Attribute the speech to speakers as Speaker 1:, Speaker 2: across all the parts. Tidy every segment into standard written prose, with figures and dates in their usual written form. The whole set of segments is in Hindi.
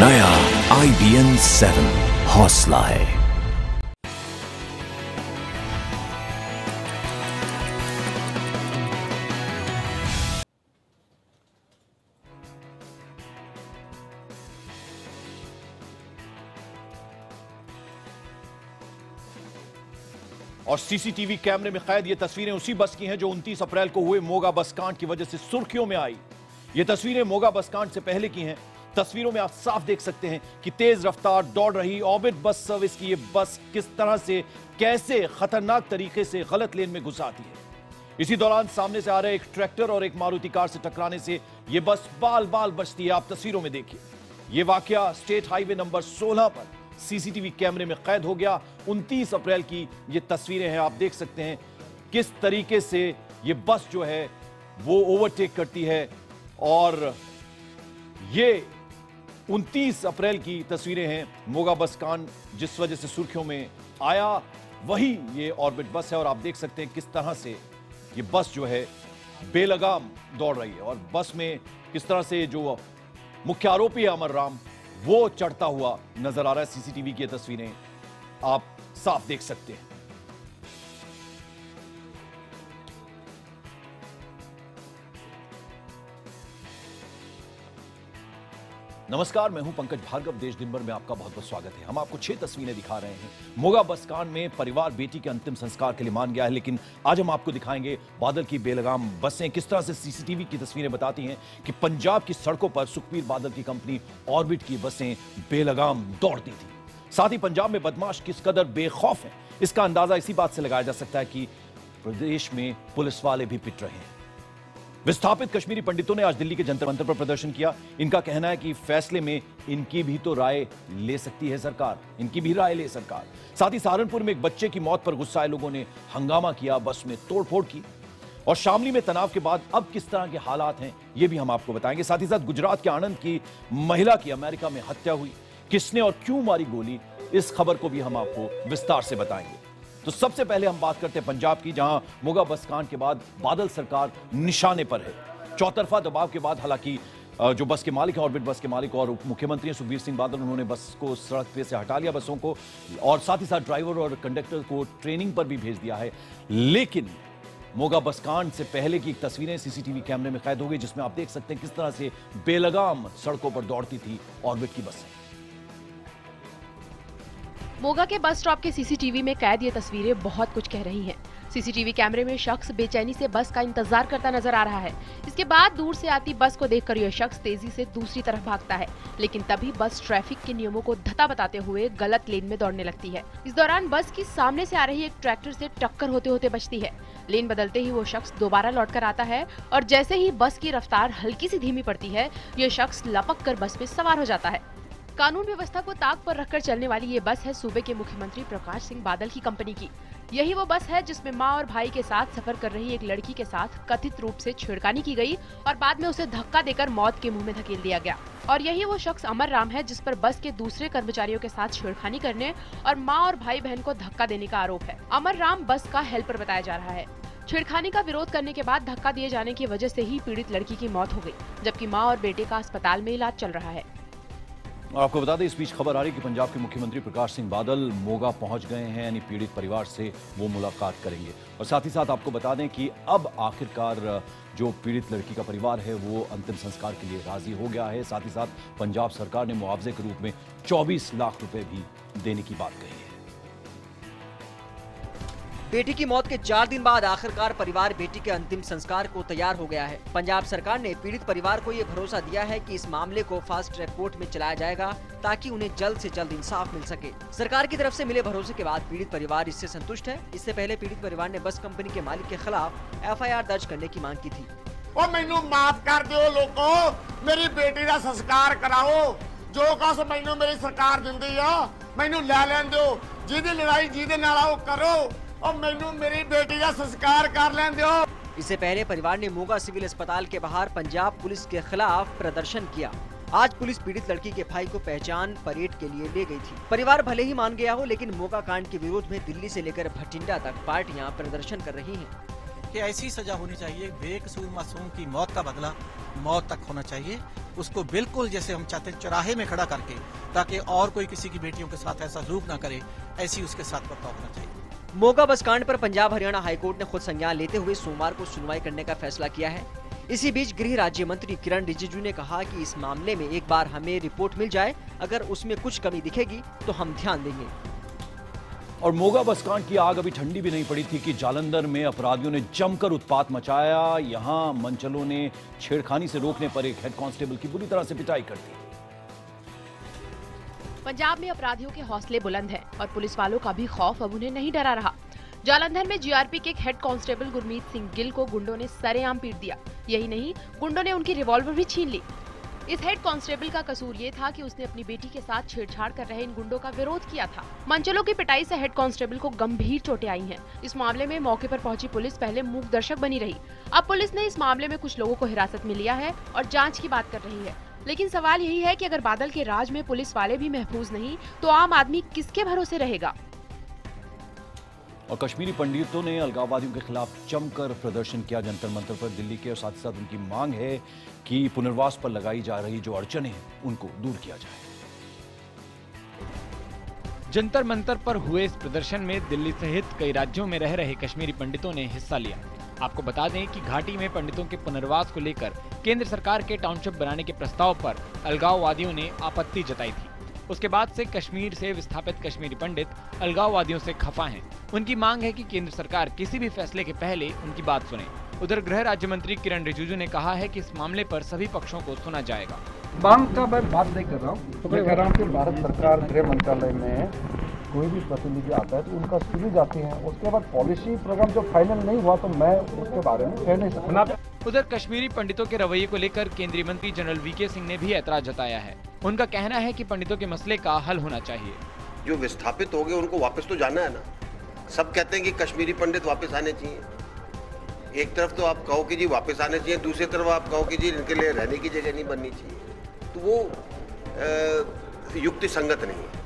Speaker 1: नया IBN 7 हौसला है।
Speaker 2: और सीसीटीवी कैमरे में कैद ये तस्वीरें उसी बस की हैं जो 29 अप्रैल को हुए मोगा बस कांड की वजह से सुर्खियों में आई। ये तस्वीरें मोगा बस कांड से पहले की हैं। तस्वीरों में आप साफ देख सकते हैं कि तेज रफ्तार दौड़ रही ऑर्बिट बस सर्विस की ये बस किस तरह से कैसे खतरनाक तरीके से गलत लेन में घुस आती है। इसी दौरान सामने से आ रहे एक ट्रैक्टर और एक मारुति कार से टकराने से ये बस बाल बाल बचती है। आप तस्वीरों में देखिए, ये वाकया स्टेट हाईवे नंबर 16 पर सीसीटीवी कैमरे में कैद हो गया। 29 अप्रैल की ये तस्वीरें हैं। आप देख सकते हैं किस तरीके से ये बस जो है वो ओवरटेक करती है। और ये 29 अप्रैल की तस्वीरें हैं। मोगा बस कांड जिस वजह से सुर्खियों में आया वही ये ऑर्बिट बस है। और आप देख सकते हैं किस तरह से ये बस जो है बेलगाम दौड़ रही है। और बस में किस तरह से जो मुख्य आरोपी है अमर राम वो चढ़ता हुआ नजर आ रहा है। सीसीटीवी की तस्वीरें आप साफ देख सकते हैं। नमस्कार, मैं हूं पंकज भार्गव। देश दिन भर में आपका बहुत बहुत स्वागत है। हम आपको 6 तस्वीरें दिखा रहे हैं। मोगा बस कांड में परिवार बेटी के अंतिम संस्कार के लिए मान गया है, लेकिन आज हम आपको दिखाएंगे बादल की बेलगाम बसें किस तरह से सीसीटीवी की तस्वीरें बताती हैं कि पंजाब की सड़कों पर सुखबीर बादल की कंपनी ऑर्बिट की बसें बेलगाम दौड़ती थी। साथ ही पंजाब में बदमाश किस कदर बेखौफ हैं, इसका अंदाजा इसी बात से लगाया जा सकता है कि प्रदेश में पुलिस वाले भी पिट रहे हैं। विस्थापित कश्मीरी पंडितों ने आज दिल्ली के जंतर मंतर पर प्रदर्शन किया। इनका कहना है कि फैसले में इनकी भी तो राय ले सकती है सरकार, इनकी भी राय ले सरकार। साथ ही सहारनपुर में एक बच्चे की मौत पर गुस्साए लोगों ने हंगामा किया, बस में तोड़फोड़ की। और शामली में तनाव के बाद अब किस तरह के हालात हैं ये भी हम आपको बताएंगे। साथ ही साथ गुजरात के आणंद की महिला की अमेरिका में हत्या हुई, किसने और क्यों मारी गोली, इस खबर को भी हम आपको विस्तार से बताएंगे। तो सबसे पहले हम बात करते हैं पंजाब की, जहां मोगा बस कांड के बाद बादल सरकार निशाने पर है। चौतरफा दबाव के बाद हालांकि जो बस के मालिक हैं, ऑर्बिट बस के मालिक और उप मुख्यमंत्री हैं सुखबीर सिंह बादल, उन्होंने बस को सड़क पे से हटा लिया बसों को, और साथ ही साथ ड्राइवर और कंडक्टर को ट्रेनिंग पर भी भेज दिया है। लेकिन मोगा बस कांड से पहले की तस्वीरें सीसीटीवी कैमरे में कैद हो गई, जिसमें आप देख सकते हैं किस तरह से बेलगाम सड़कों पर दौड़ती थी ऑर्बिट की बसें।
Speaker 3: मोगा के बस स्टॉप के सीसीटीवी में कैद ये तस्वीरें बहुत कुछ कह रही हैं। सीसीटीवी कैमरे में शख्स बेचैनी से बस का इंतजार करता नजर आ रहा है। इसके बाद दूर से आती बस को देखकर यह शख्स तेजी से दूसरी तरफ भागता है, लेकिन तभी बस ट्रैफिक के नियमों को धत्ता बताते हुए गलत लेन में दौड़ने लगती है। इस दौरान बस की सामने से आ रही एक ट्रैक्टर से टक्कर होते होते बचती है। लेन बदलते ही वो शख्स दोबारा लौटकर आता है और जैसे ही बस की रफ्तार हल्की सी धीमी पड़ती है, ये शख्स लपक कर बस में सवार हो जाता है। कानून व्यवस्था को ताक पर रखकर चलने वाली ये बस है सूबे के मुख्यमंत्री प्रकाश सिंह बादल की कंपनी की। यही वो बस है जिसमें मां और भाई के साथ सफर कर रही एक लड़की के साथ कथित रूप से छेड़खानी की गई और बाद में उसे धक्का देकर मौत के मुंह में धकेल दिया गया। और यही वो शख्स अमर राम है जिस पर बस के दूसरे कर्मचारियों के साथ छेड़खानी करने और माँ और भाई बहन को धक्का देने का आरोप है। अमर राम बस का हेल्पर बताया जा रहा है। छेड़खानी का विरोध करने के बाद धक्का दिए जाने की वजह से ही पीड़ित लड़की की मौत हो गई, जबकि माँ और बेटे का अस्पताल में इलाज चल रहा है।
Speaker 2: आपको बता दें, इस बीच खबर आ रही कि पंजाब के मुख्यमंत्री प्रकाश सिंह बादल मोगा पहुंच गए हैं, यानी पीड़ित परिवार से वो मुलाकात करेंगे। और साथ ही साथ आपको बता दें कि अब आखिरकार जो पीड़ित लड़की का परिवार है वो अंतिम संस्कार के लिए राजी हो गया है। साथ ही साथ पंजाब सरकार ने मुआवजे के रूप में 24 लाख रुपए भी देने की बात कही है।
Speaker 4: बेटी की मौत के 4 दिन बाद आखिरकार परिवार बेटी के अंतिम संस्कार को तैयार हो गया है। पंजाब सरकार ने पीड़ित परिवार को ये भरोसा दिया है कि इस मामले को फास्ट ट्रैक कोर्ट में चलाया जाएगा ताकि उन्हें जल्द से जल्द इंसाफ मिल सके। सरकार की तरफ से मिले भरोसे के बाद पीड़ित परिवार इससे संतुष्ट है। इससे पहले पीड़ित परिवार ने बस कंपनी के मालिक के खिलाफ FIR दर्ज करने की मांग की थी।
Speaker 5: ओ मैनू माफ कर दो लोगों, मेरी बेटी का संस्कार कराओ, जो कुछ मैनू मेरी सरकार दिंदी आ मैनू लै लैन दो, जिहदी लड़ाई जिहदे नाल आओ करो, और मैनू मेरी बेटी का संस्कार कर लैन दो।
Speaker 4: इससे पहले परिवार ने मोगा सिविल अस्पताल के बाहर पंजाब पुलिस के खिलाफ प्रदर्शन किया। आज पुलिस पीड़ित लड़की के भाई को पहचान परेड के लिए ले गई थी। परिवार भले ही मान गया हो, लेकिन मोगा कांड के विरोध में दिल्ली से लेकर भटिंडा तक पार्टियां प्रदर्शन कर रही हैं।
Speaker 6: कि ऐसी सजा होनी चाहिए, बेकसूर मासूम की मौत का बदला मौत तक होना चाहिए। उसको बिल्कुल जैसे हम चाहते हैं चौराहे में खड़ा करके, ताकि और कोई किसी की बेटियों के साथ ऐसा सलूक ना करे, ऐसी उसके साथ बर्ताव होना चाहिए।
Speaker 4: मोगा बस कांड पर पंजाब हरियाणा हाईकोर्ट ने खुद संज्ञान लेते हुए सोमवार को सुनवाई करने का फैसला किया है। इसी बीच गृह राज्य मंत्री किरण रिजिजू ने कहा कि इस मामले में एक बार हमें रिपोर्ट मिल जाए, अगर उसमें कुछ कमी दिखेगी तो हम ध्यान देंगे।
Speaker 2: और मोगा बस कांड की आग अभी ठंडी भी नहीं पड़ी थी कि जालंधर में अपराधियों ने जमकर उत्पात मचाया। यहां मनचलों ने छेड़खानी से रोकने पर एक हेड कांस्टेबल की बुरी तरह से पिटाई कर दी।
Speaker 3: पंजाब में अपराधियों के हौसले बुलंद हैं और पुलिस वालों का भी खौफ अब उन्हें नहीं डरा रहा। जालंधर में जीआरपी के एक हेड कांस्टेबल गुरमीत सिंह गिल को गुंडों ने सरेआम पीट दिया। यही नहीं, गुंडों ने उनकी रिवॉल्वर भी छीन ली। इस हेड कांस्टेबल का कसूर ये था कि उसने अपनी बेटी के साथ छेड़छाड़ कर रहे इन गुंडों का विरोध किया था। मनचलों की पिटाई से हेड कांस्टेबल को गंभीर चोटें आई हैं। इस मामले में मौके पर पहुंची पुलिस पहले मूक दर्शक बनी रही। अब पुलिस ने इस मामले में कुछ लोगों को हिरासत में लिया है और जांच की बात कर रही है। लेकिन सवाल यही है कि अगर बादल के राज में पुलिस वाले भी महफूज नहीं तो आम आदमी किसके भरोसे रहेगा।
Speaker 2: और कश्मीरी पंडितों ने अलगाववादियों के खिलाफ जमकर प्रदर्शन किया जंतर मंतर पर दिल्ली के, और साथ ही साथ उनकी मांग है कि पुनर्वास पर लगाई जा रही जो अड़चनें हैं उनको दूर किया जाए।
Speaker 7: जंतर मंतर पर हुए इस प्रदर्शन में दिल्ली सहित कई राज्यों में रह रहे कश्मीरी पंडितों ने हिस्सा लिया। आपको बता दें कि घाटी में पंडितों के पुनर्वास को लेकर केंद्र सरकार के टाउनशिप बनाने के प्रस्ताव पर अलगाववादियों ने आपत्ति जताई थी। उसके बाद से कश्मीर से विस्थापित कश्मीरी पंडित अलगाववादियों से खफा हैं। उनकी मांग है कि केंद्र सरकार किसी भी फैसले के पहले उनकी बात सुने। उधर गृह राज्य मंत्री किरण रिजिजू ने कहा है कि इस मामले पर सभी पक्षों को सुना जाएगा।
Speaker 8: मांग का मैं बात नहीं कर रहा हूँ, तो मैं कह रहा हूँ कि भारत सरकार गृह मंत्रालय में कोई भी प्रतिनिधि आता है तो उनका सुनी जाती है। उसके बाद पॉलिसी प्रोग्राम जो फाइनल नहीं हुआ तो मैं उसके बारे में कह नहीं सकता।
Speaker 7: उधर कश्मीरी पंडितों के रवैये को लेकर केंद्रीय मंत्री जनरल वीके सिंह ने भी ऐतराज जताया है। उनका कहना है कि पंडितों के मसले का हल होना चाहिए।
Speaker 9: जो विस्थापित हो गए उनको वापस तो जाना है ना। सब कहते हैं कि कश्मीरी पंडित वापस आने चाहिए। एक तरफ तो आप कहो कि जी वापस आने चाहिए, दूसरी तरफ आप कहो कि जी इनके लिए रहने की जगह नहीं बननी चाहिए, तो वो युक्ति संगत नहीं है।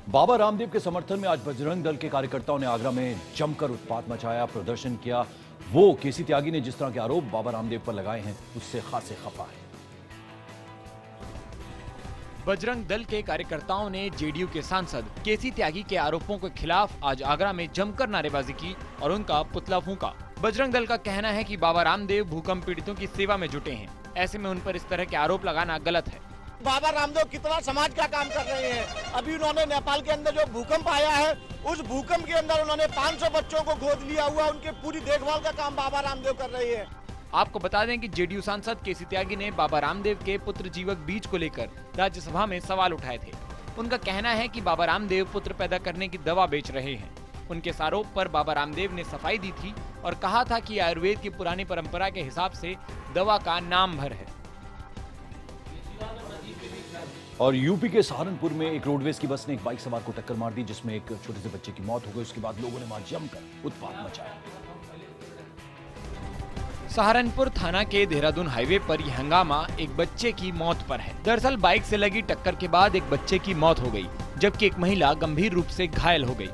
Speaker 2: बाबा रामदेव के समर्थन में आज बजरंग दल के कार्यकर्ताओं ने आगरा में जमकर उत्पात मचाया, प्रदर्शन किया। वो केसी त्यागी ने जिस तरह के आरोप बाबा रामदेव पर लगाए हैं उससे खासे खफा है।
Speaker 7: बजरंग दल के कार्यकर्ताओं ने जेडीयू के सांसद केसी त्यागी के आरोपों के खिलाफ आज आगरा में जमकर नारेबाजी की और उनका पुतला फूंका। बजरंग दल का कहना है कि बाबा रामदेव भूकंप पीड़ितों की सेवा में जुटे हैं। ऐसे में उन पर इस तरह के आरोप लगाना गलत है।
Speaker 5: बाबा रामदेव कितना समाज का काम कर रहे हैं। अभी उन्होंने नेपाल के अंदर जो भूकंप आया है उस भूकंप के अंदर उन्होंने 500 बच्चों को गोद लिया हुआ, उनके पूरी देखभाल का काम बाबा रामदेव कर रही है।
Speaker 7: आपको बता दें कि जेडीयू सांसद केसी त्यागी ने बाबा रामदेव के पुत्र जीवक बीज को लेकर राज्यसभा में सवाल उठाए थे। उनका कहना है कि बाबा रामदेव पुत्र पैदा करने की दवा बेच रहे हैं। उनके इस आरोप पर बाबा रामदेव ने सफाई दी थी और कहा था कि आयुर्वेद की पुरानी परंपरा के हिसाब से दवा का नाम भर है।
Speaker 2: और यूपी के सहारनपुर में एक रोडवेज की बस ने एक बाइक सवार को टक्कर मार दी, जिसमें एक छोटे से बच्चे की मौत हो गई। उसके बाद लोगों ने वहां जमकर उत्पात मचाया।
Speaker 7: सहारनपुर थाना के देहरादून हाईवे पर यह हंगामा एक बच्चे की मौत पर है। दरअसल बाइक से लगी टक्कर के बाद एक बच्चे की मौत हो गई, जबकि एक महिला गंभीर रूप से घायल हो गई।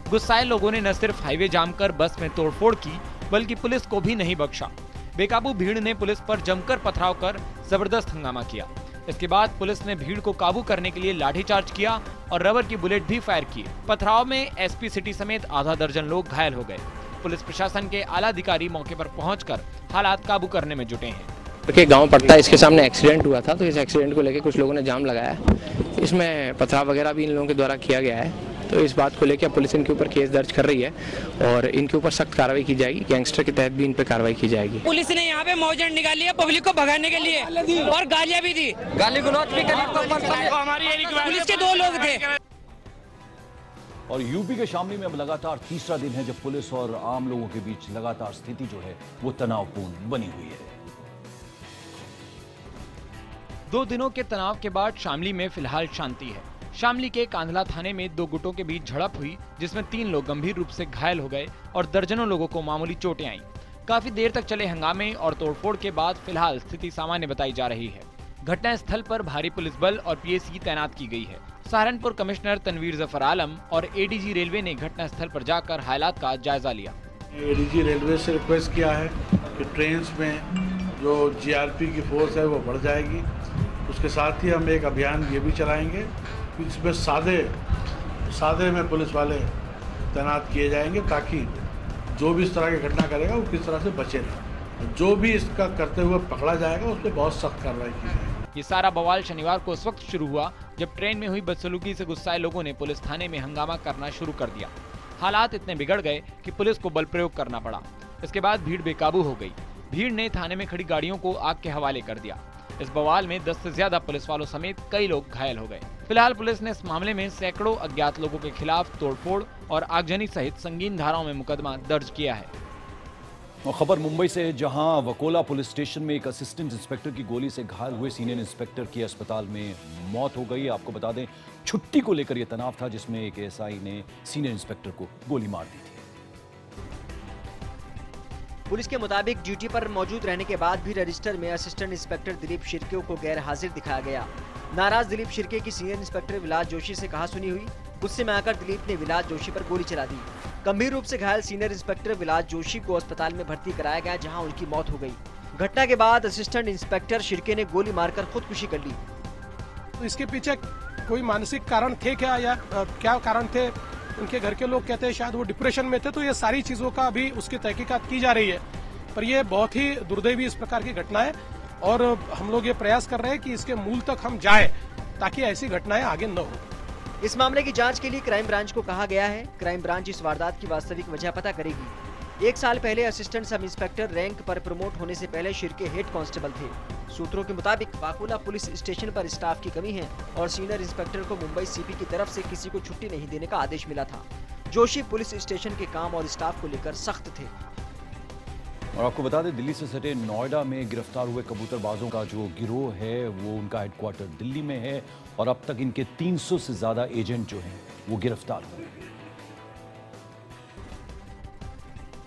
Speaker 7: गुस्साए लोगों ने न सिर्फ हाईवे जाम कर बस में तोड़फोड़ की, बल्कि पुलिस को भी नहीं बख्शा। बेकाबू भीड़ ने पुलिस पर जमकर पथराव कर जबरदस्त हंगामा किया। इसके बाद पुलिस ने भीड़ को काबू करने के लिए लाठीचार्ज किया और रबर की बुलेट भी फायर किए। पथराव में एसपी सिटी समेत आधा दर्जन लोग घायल हो गए। पुलिस प्रशासन के आला अधिकारी मौके पर पहुंचकर हालात काबू करने में जुटे हैं।
Speaker 10: के गांव पड़ता है, इसके सामने एक्सीडेंट हुआ था, तो इस एक्सीडेंट को लेकर कुछ लोगों ने जाम लगाया। इसमें पथराव वगैरह भी इन लोगों के द्वारा किया गया है। तो इस बात को लेकर पुलिस इनके ऊपर केस दर्ज कर रही है और इनके ऊपर सख्त कार्रवाई की जाएगी। गैंगस्टर के तहत भी इन पे कार्रवाई की जाएगी।
Speaker 11: पुलिस ने यहाँ पे मौजन निकाली है पब्लिक को भगाने के लिए और गालियाँ भी दी, गाली गलौज भी करी। पुलिस के 2 लोग थे।
Speaker 2: और यूपी के शामली में अब लगातार तीसरा दिन है जब पुलिस और आम लोगों के बीच लगातार स्थिति जो है वो तनावपूर्ण बनी हुई है।
Speaker 7: 2 दिनों के तनाव के बाद शामली में फिलहाल शांति है। शामली के कांधला थाने में 2 गुटों के बीच झड़प हुई, जिसमें 3 लोग गंभीर रूप से घायल हो गए और दर्जनों लोगों को मामूली चोटें आईं। काफी देर तक चले हंगामे और तोड़फोड़ के बाद फिलहाल स्थिति सामान्य बताई जा रही है। घटनास्थल पर भारी पुलिस बल और पीएसी तैनात की गई है। सहारनपुर कमिश्नर तनवीर जफर आलम और एडीजी रेलवे ने घटनास्थल पर जाकर हालात का जायजा लिया।
Speaker 12: एडीजी रेलवे से रिक्वेस्ट किया है कि ट्रेन्स में जो जीआरपी की फोर्स है वो बढ़ जाएगी। उसके साथ ही हम एक अभियान ये भी चलाएंगे कि इसमें सादे में पुलिस वाले तैनात किए जाएंगे ताकि जो भी इस तरह की घटना करेगा वो किस तरह से बचे नहीं। जो भी इसका करते हुए पकड़ा जाएगा उस पर बहुत सख्त कार्रवाई की जाएगी।
Speaker 7: ये सारा बवाल शनिवार को उस वक्त शुरू हुआ जब ट्रेन में हुई बदसलूकी से गुस्साए लोगों ने पुलिस थाने में हंगामा करना शुरू कर दिया। हालात इतने बिगड़ गए कि पुलिस को बल प्रयोग करना पड़ा। इसके बाद भीड़ बेकाबू हो गई। भीड़ ने थाने में खड़ी गाड़ियों को आग के हवाले कर दिया। इस बवाल में 10 से ज्यादा पुलिस वालों समेत कई लोग घायल हो गए। फिलहाल पुलिस ने इस मामले में सैकड़ों अज्ञात लोगों के खिलाफ तोड़फोड़ और आगजनी सहित संगीन धाराओं में मुकदमा दर्ज किया है।
Speaker 2: और खबर मुंबई से, जहां वकोला पुलिस स्टेशन में एक असिस्टेंट इंस्पेक्टर की गोली से घायल हुए सीनियर इंस्पेक्टर की अस्पताल में मौत हो गई। आपको बता दें, छुट्टी को लेकर यह तनाव था जिसमें एक एएसआई ने सीनियर इंस्पेक्टर को गोली मार दी थी।
Speaker 4: पुलिस के मुताबिक ड्यूटी पर मौजूद रहने के बाद भी रजिस्टर में असिस्टेंट इंस्पेक्टर दिलीप शिर्के को गैर हाजिर दिखाया गया। नाराज दिलीप शिर्के की सीनियर इंस्पेक्टर विलास जोशी से कहासुनी हुई। गुस्से में आकर दिलीप ने विलास जोशी पर गोली चला दी। गंभीर रूप से घायल सीनियर इंस्पेक्टर विलास जोशी को अस्पताल में भर्ती कराया गया, जहां उनकी मौत हो गई। घटना के बाद असिस्टेंट इंस्पेक्टर शिर्के ने गोली मारकर खुदकुशी कर ली।
Speaker 13: तो इसके पीछे कोई मानसिक कारण थे क्या, या क्या कारण थे? उनके घर के लोग कहते हैं शायद वो डिप्रेशन में थे। तो ये सारी चीजों का अभी उसकी तहकीकात की जा रही है। पर ये बहुत ही दुर्दैवी इस प्रकार की घटना है और हम लोग ये प्रयास कर रहे हैं कि इसके मूल तक हम जाए ताकि ऐसी घटनाएं आगे न हो।
Speaker 4: इस मामले की जांच के लिए क्राइम ब्रांच को कहा गया है। क्राइम ब्रांच इस वारदात की वास्तविक वजह पता करेगी। 1 साल पहले असिस्टेंट सब इंस्पेक्टर रैंक पर प्रमोट होने से पहले शिर्के हेड कांस्टेबल थे। सूत्रों के मुताबिक वाकोला पुलिस स्टेशन पर स्टाफ की कमी है और सीनियर इंस्पेक्टर को मुंबई सीपी की तरफ से किसी को छुट्टी नहीं देने का आदेश मिला था। जोशी पुलिस स्टेशन के काम और स्टाफ को लेकर सख्त थे।
Speaker 2: और आपको बता दें, दिल्ली से सटे नोएडा में गिरफ्तार हुए कबूतरबाजों का जो गिरोह है वो उनका हेडक्वार्टर दिल्ली में है और अब तक इनके 300 से ज्यादा एजेंट जो हैं वो गिरफ्तार हुए।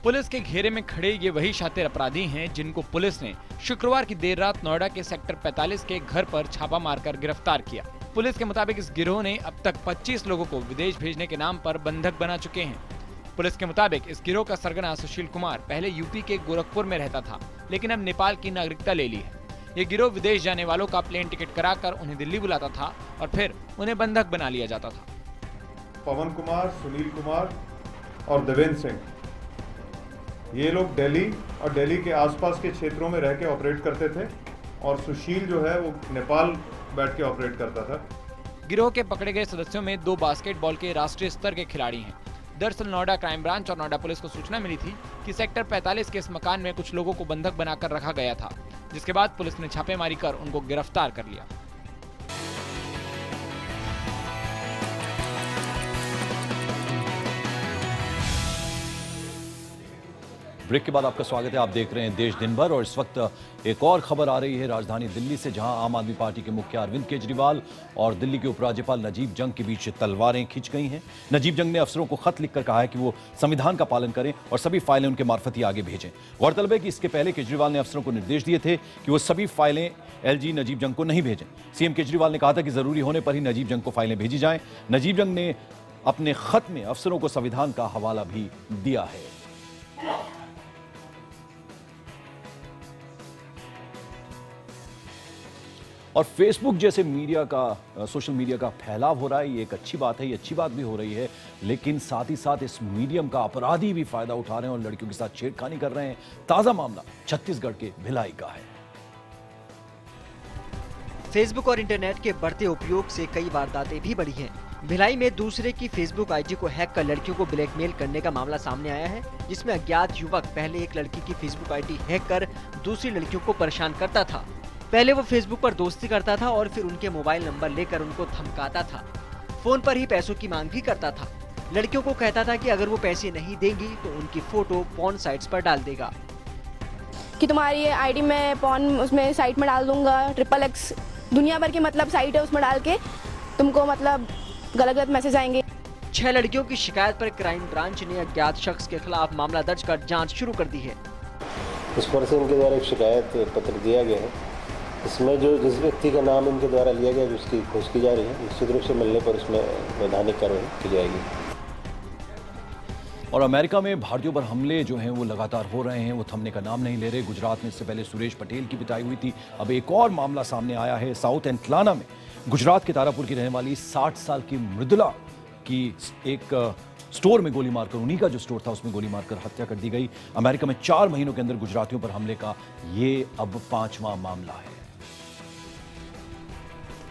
Speaker 7: पुलिस के घेरे में खड़े ये वही शातिर अपराधी हैं जिनको पुलिस ने शुक्रवार की देर रात नोएडा के सेक्टर 45 के घर पर छापा मारकर गिरफ्तार किया। पुलिस के मुताबिक इस गिरोह ने अब तक 25 लोगों को विदेश भेजने के नाम पर बंधक बना चुके हैं। पुलिस के मुताबिक इस गिरोह का सरगना सुशील कुमार पहले यूपी के गोरखपुर में रहता था, लेकिन अब नेपाल की नागरिकता ले ली है। ये गिरोह विदेश जाने वालों का प्लेन टिकट कराकर उन्हें दिल्ली बुलाता था और फिर उन्हें बंधक बना लिया जाता था।
Speaker 14: पवन कुमार, सुनील कुमार और देवेंद्र सिंह, ये लोग दिल्ली और दिल्ली के आसपास के क्षेत्रों में रह के ऑपरेट करते थे और सुशील जो है वो नेपाल बैठ के ऑपरेट करता था।
Speaker 7: गिरोह के पकड़े गए सदस्यों में 2 बास्केटबॉल के राष्ट्रीय स्तर के खिलाड़ी हैं। दरअसल नोएडा क्राइम ब्रांच और नोएडा पुलिस को सूचना मिली थी कि सेक्टर 45 के इस मकान में कुछ लोगों को बंधक बनाकर रखा गया था, जिसके बाद पुलिस ने छापेमारी कर उनको गिरफ्तार कर लिया।
Speaker 2: ब्रेक के बाद आपका स्वागत है। आप देख रहे हैं देश दिन भर और इस वक्त एक और खबर आ रही है राजधानी दिल्ली से, जहां आम आदमी पार्टी के मुखिया अरविंद केजरीवाल और दिल्ली के उपराज्यपाल नजीब जंग के बीच तलवारें खिंच गई हैं। नजीब जंग ने अफसरों को खत लिखकर कहा है कि वो संविधान का पालन करें और सभी फाइलें उनके मार्फत ही आगे भेजें। गौरतलब है कि इसके पहले केजरीवाल ने अफसरों को निर्देश दिए थे कि वो सभी फाइलें एलजी नजीब जंग को नहीं भेजें। सीएम केजरीवाल ने कहा था कि जरूरी होने पर ही नजीब जंग को फाइलें भेजी जाएं। नजीब जंग ने अपने खत में अफसरों को संविधान का हवाला भी दिया है। और फेसबुक जैसे मीडिया का, सोशल मीडिया का फैलाव हो रहा है, ये एक अच्छी बात है, ये अच्छी बात भी हो रही है, लेकिन साथ ही साथ इस मीडियम का अपराधी भी फायदा उठा रहे हैं और लड़कियों के साथ छेड़खानी कर रहे हैं। ताजा मामला छत्तीसगढ़ के भिलाई का है।
Speaker 4: फेसबुक और इंटरनेट के बढ़ते उपयोग से कई वारदातें भी बढ़ी हैं। भिलाई में दूसरे की फेसबुक आईडी को हैक कर लड़कियों को ब्लैकमेल करने का मामला सामने आया है, जिसमें अज्ञात युवक पहले एक लड़की की फेसबुक आईडी हैक कर दूसरी लड़कियों को परेशान करता था। पहले वो फेसबुक पर दोस्ती करता था और फिर उनके मोबाइल नंबर लेकर उनको धमकाता था। फोन पर ही पैसों की मांग भी करता था। लड़कियों को कहता था कि अगर वो पैसे नहीं देंगी तो उनकी फोटो पॉर्न साइट्स पर डाल देगा,
Speaker 15: कि तुम्हारी आईडी में पॉर्न उसमें साइट में डाल दूंगा, XXX दुनिया भर की मतलब साइट है, उसमें डाल के तुमको मतलब गलत मैसेज आएंगे।
Speaker 4: 6 लड़कियों की शिकायत पर क्राइम ब्रांच ने अज्ञात शख्स के खिलाफ मामला दर्ज कर जांच शुरू कर दी है।
Speaker 16: इस पर से इनके द्वारा एक शिकायत पत्र दिया गया है। इसमें जो जिस व्यक्ति का नाम इनके द्वारा लिया गया उसकी खोज की जा रही है। निश्चित रूप से मिलने पर उसमें वैधानिक कार्रवाई की जाएगी।
Speaker 2: और अमेरिका में भारतीयों पर हमले जो हैं वो लगातार हो रहे हैं, वो थमने का नाम नहीं ले रहे। गुजरात में इससे पहले सुरेश पटेल की पिटाई हुई थी। अब एक और मामला सामने आया है साउथ एंटलाना में। गुजरात के तारापुर की रहने वाली 60 साल की मृदुला की एक स्टोर में गोली मारकर, उन्हीं का जो स्टोर था उसमें गोली मारकर हत्या कर दी गई। अमेरिका में 4 महीनों के अंदर गुजरातियों पर हमले का ये अब 5वां मामला है।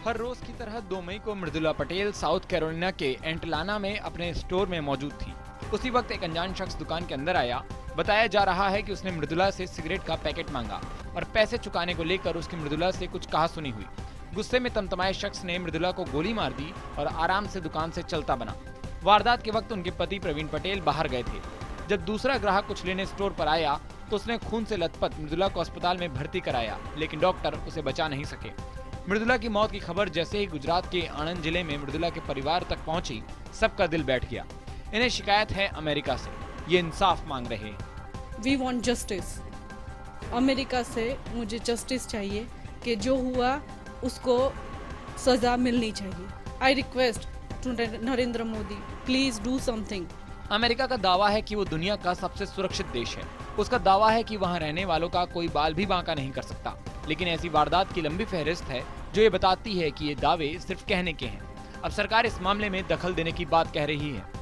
Speaker 7: हर रोज की तरह 2 मई को मृदुला पटेल साउथ कैरोलिना के एंटलाना में अपने स्टोर में मौजूद थी। उसी वक्त एक अनजान शख्स दुकान के अंदर आया। बताया जा रहा है कि उसने मृदुला से सिगरेट का पैकेट मांगा और पैसे चुकाने को लेकर उसकी मृदुला से कुछ कहासुनी हुई। गुस्से में तमतमाए शख्स ने मृदुला को गोली मार दी और आराम से दुकान से चलता बना। वारदात के वक्त उनके पति प्रवीण पटेल बाहर गए थे। जब दूसरा ग्राहक कुछ लेने स्टोर पर आया तो उसने खून से लथपथ मृदुला को अस्पताल में भर्ती कराया, लेकिन डॉक्टर उसे बचा नहीं सके। मृदुला की मौत की खबर जैसे ही गुजरात के आणंद जिले में मृदुला के परिवार तक पहुंची, सबका दिल बैठ गया। इन्हें शिकायत है अमेरिका से, ये इंसाफ मांग रहे हैं।
Speaker 17: We want justice. अमेरिका से मुझे जस्टिस चाहिए कि जो हुआ उसको सजा मिलनी चाहिए। I request to Narendra Modi, please do something.
Speaker 7: America का दावा है कि वो दुनिया का सबसे सुरक्षित देश है। उसका दावा है कि वहाँ रहने वालों का कोई बाल भी बांका नहीं कर सकता, लेकिन ऐसी वारदात की लंबी फहरिस्त है जो ये बताती है कि ये दावे सिर्फ कहने के हैं। अब सरकार इस मामले में दखल देने की बात कह रही है।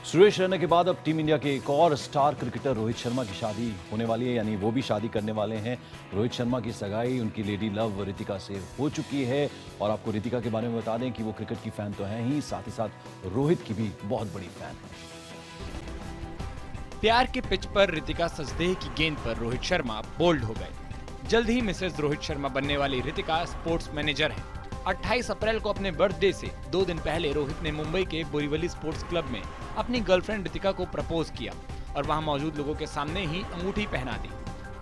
Speaker 2: सुरेश रैना के बाद अब टीम इंडिया के एक और स्टार क्रिकेटर रोहित शर्मा की शादी होने वाली है, यानी वो भी शादी करने वाले हैं। रोहित शर्मा की सगाई उनकी लेडी लव रितिका से हो चुकी है। और आपको रितिका के बारे में बता दें कि वो क्रिकेट की फैन तो हैं ही, साथ ही साथ रोहित की भी बहुत बड़ी फैन है।
Speaker 7: प्यार के पिच पर रितिका सजदेह की गेंद पर रोहित शर्मा बोल्ड हो गए। जल्द ही मिसेज रोहित शर्मा बनने वाली रितिका स्पोर्ट्स मैनेजर हैं। 28 अप्रैल को अपने बर्थडे से 2 दिन पहले रोहित ने मुंबई के बोरीवली स्पोर्ट्स क्लब में अपनी गर्लफ्रेंड रितिका को प्रपोज किया और वहां मौजूद लोगों के सामने ही अंगूठी पहना दी।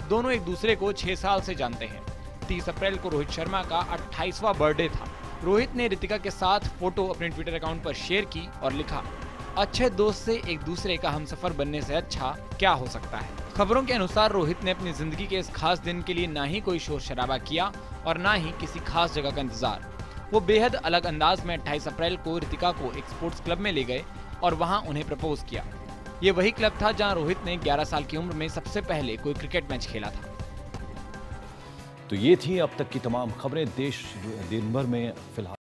Speaker 7: दोनों एक दूसरे को 6 साल से जानते हैं। 30 अप्रैल को रोहित शर्मा का 28वां बर्थडे था। रोहित ने रितिका के साथ फोटो अपने ट्विटर अकाउंट पर शेयर की और लिखा, अच्छे दोस्त से एक दूसरे का हमसफर बनने से अच्छा क्या हो सकता है। खबरों के अनुसार रोहित ने अपनी जिंदगी के इस खास दिन के लिए ना ही कोई शोर शराबा किया और ना ही किसी खास जगह का इंतजार। वो बेहद अलग अंदाज में 28 अप्रैल को रितिका को एक स्पोर्ट्स क्लब में ले गए और वहां उन्हें प्रपोज किया। ये वही क्लब था जहां रोहित ने 11 साल की उम्र में सबसे पहले कोई क्रिकेट मैच खेला था।
Speaker 2: तो ये थी अब तक की तमाम खबरें देश दिन भर में फिलहाल।